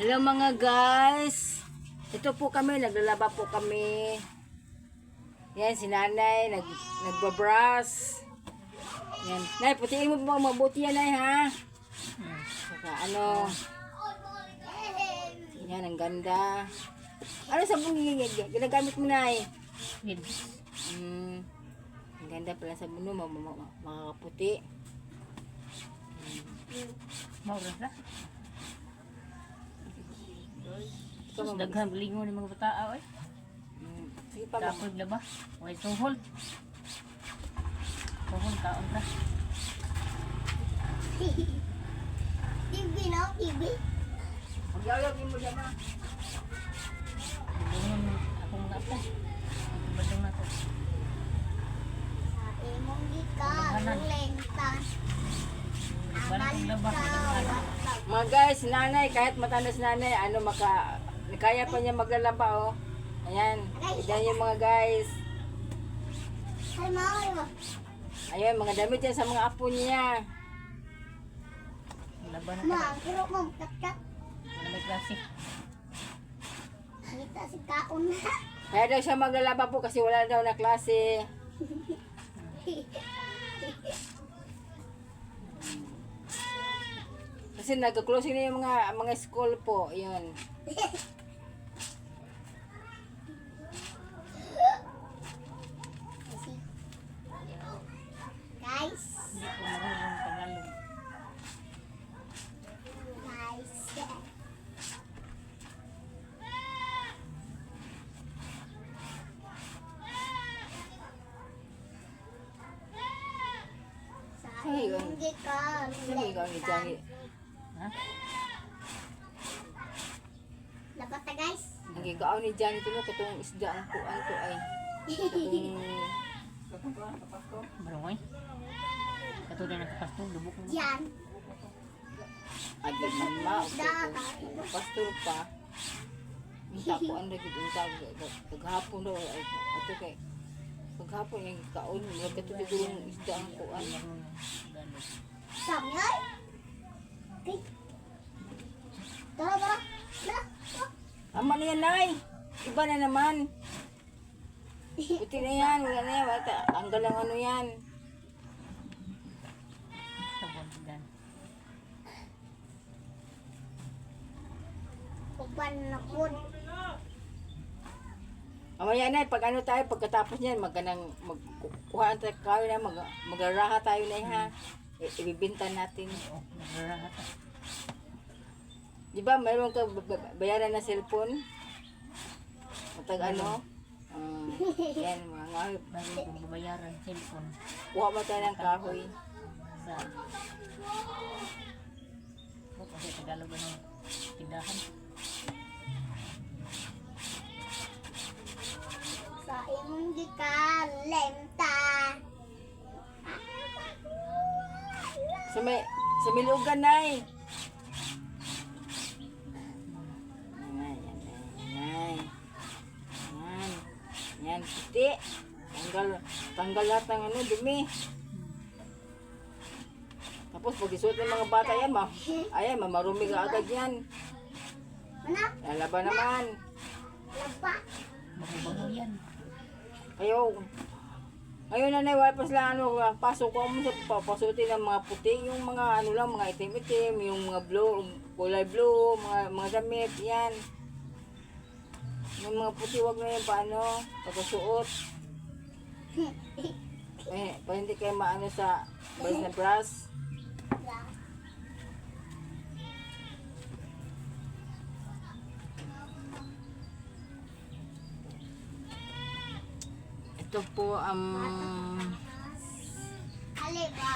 Hello mga guys. Ito po kami, naglalaba po kami. Yan, si nanay, nagbabrush. Yan. Nay, putiin mo po, mabuti yan, nay, ha? Saka ano. Yan, ang ganda. Ano sabong ginagamit mo, nay? Ang ganda pala sabon mo, makakaputi. Maura na. Tapos daghang lingon ng mga bata ay. Sige pa, Tapos laba. Way tuhol. Tuhol taon ka. TV no? TV? magyayagin mo dyan, ha? Lingon akong napa. Badong na to. Sa imong gikan, lengta. Balik ang laba. Mga guys, si nanay, kahit matanda si nanay, kaya pa niya maglalaba, oh. Ayan, tignan yung mga guys. Ay, mga Ayan, mga damit yan sa mga apo niya. Laba na Ma, ka. pero mo, kat-kat. Wala may klase. Kita si kaon na. Kaya daw siya maglalaba po kasi wala daw na klase. Kasi nagka-closing na yung mga school po, yun. Guys, Hindi ko marunong Tagalog. guys. Sa imong gikan, Sino ikaw ni Johnny? Ha? Labat na guys. Ang gigaaw ni Johnny ito, katong isda ang kuan to ay. Katong Barongoy. Katulad ng kapastong lubok mo. Yan. adi mama, pastor pa. Minta ko ang lagi yung paghapon daw, ato kay paghapon yung kaon, katulad yung isda ang kuan. Sami ay. Okay. Tara, tara. Tara. Ama na yan, Nay! Iba na naman. Puti na yan, wala na yan. Tanggal ang ano yan. Sabon dan. Uban na po. Mamaya na, pag ano tayo, pagkatapos niyan, magkuhaan tayo kayo na, magraraha tayo na ha. Ibibinta natin. Oo, nagrarahat. Di ba, mayroon ka bayaran na cellphone? Matag ano? Yan, mga Bago kong babayaran cellphone kuha mo tayo ng kahoy. sa kasi Tagalog ano tindahan. Sa imong gikan, lenta. Sa milugan, Nay. Yan, puti. Tanggal lahat ng ano, dumi. Tapos pag isuot ng mga bata yan, ayan, mamarumi ka agad yan. Mana? Lalaba naman. Laba. Bago yan. Ngayon na wala pa sila ano, pasok ko mo sa papasutin ng mga puti, yung mga ano lang, mga itim-itim, yung mga blue, kulay blue, mga damit, yan. Yung mga puti, wag na yung paano, pagkasuot. Pa hindi kayo maano sa bas na brass. Ito po Aliba.